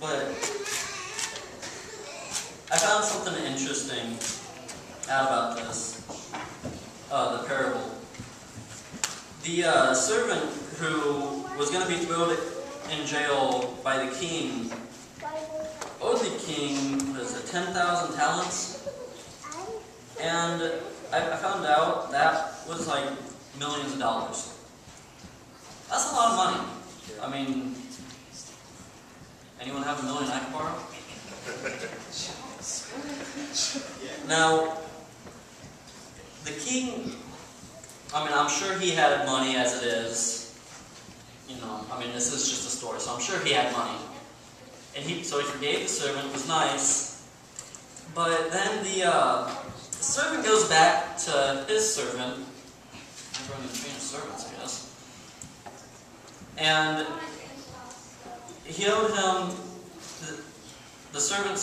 But I found something interesting out about this, the parable. The servant who was going to be thrown in jail by the king owed the king, what is it, 10,000 talents? And I found out that was like millions of dollars. That's a lot of money. I mean, anyone have $1 million I can borrow? Now, the king, I mean, I'm sure he had money as it is. You know, I mean, this is just a story, so I'm sure he had money. And so he forgave the servant, it was nice. But then the servant goes back to his servant. I'm running a chain of servants, I guess. And he owed him, the servant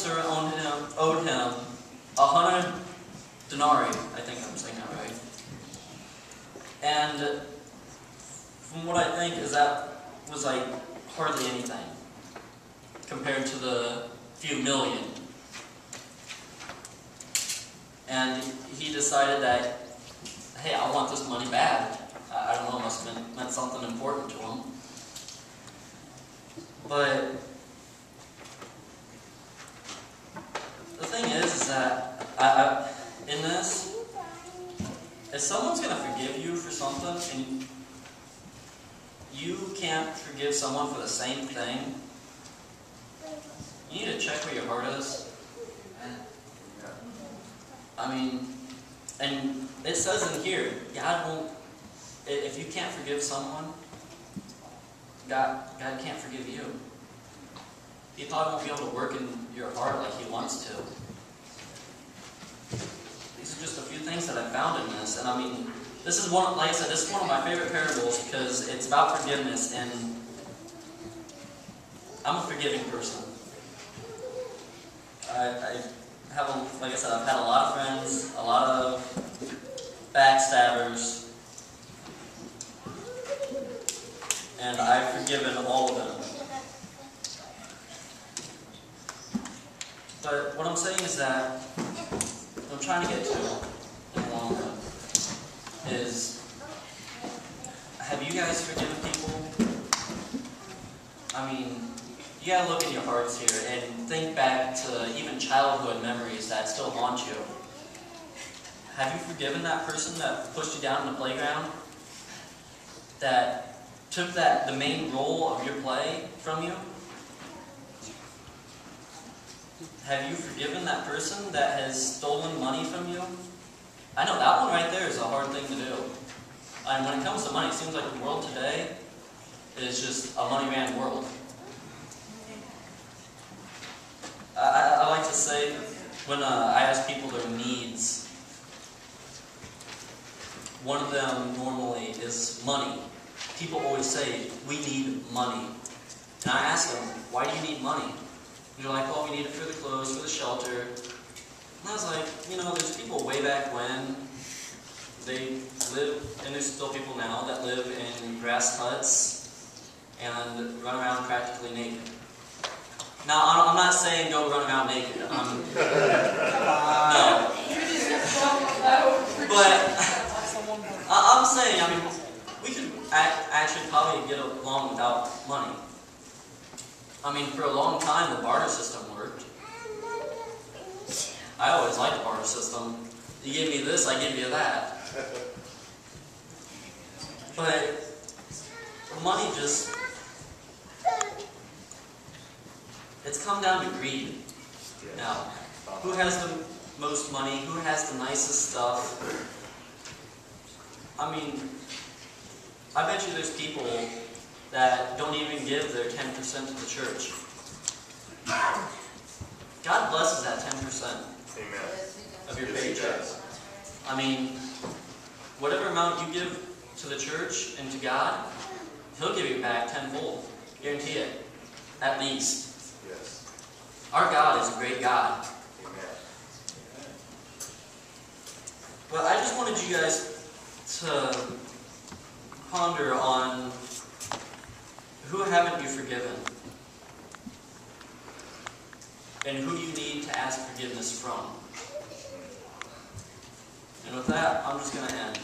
owed him 100 denarii. I think I'm saying that right. And from what I think is that was like hardly anything compared to the few million. And he decided that, hey, I want this money bad. I don't know, it must have meant something important to him. But the thing is that in this, if someone's going to forgive you for something and you can't forgive someone for the same thing, you need to check where your heart is. I mean, and it says in here, God won't, if you can't forgive someone, God can't forgive you. He probably won't be able to work in your heart like He wants to. These are just a few things that I found in this, and I mean, this is one, like I said, this is one of my favorite parables because it's about forgiveness, and I'm a forgiving person. I have, like I said, I've had a lot of friends, a lot of backstabbers, and I've forgiven all of them. But what I'm saying is that what I'm trying to get to in the long run is, have you guys forgiven people? I mean, you gotta look in your hearts here and think back to even childhood memories that still haunt you. Have you forgiven that person that pushed you down in the playground? That took the main role of your play from you? Have you forgiven that person that has stolen money from you? I know that one right there is a hard thing to do. And when it comes to money, it seems like the world today is just a money-ran world. I like to say, when I ask people their needs, one of them normally is money. People always say, we need money. And I ask them, why do you need money? And they're like, well, we need it for the clothes, for the shelter. And I was like, you know, there's people way back when they live, and there's still people now that live in grass huts and run around practically naked. Now, I'm not saying go run around naked. No. But I'm saying, I mean, we could actually probably get along without money. I mean, for a long time, the barter system worked. I always liked the barter system. You give me this, I give you that. But money just, it's come down to greed. Now, who has the most money? Who has the nicest stuff? I mean, I bet you there's people that don't even give their 10% to the church. God blesses that 10% of your paycheck. I mean, whatever amount you give to the church and to God, He'll give you back tenfold. Guarantee it. At least. Yes. Our God is a great God. Amen. Well, I just wanted you guys to ponder on, who haven't you forgiven? and who you need to ask forgiveness from. And with that, I'm just going to end.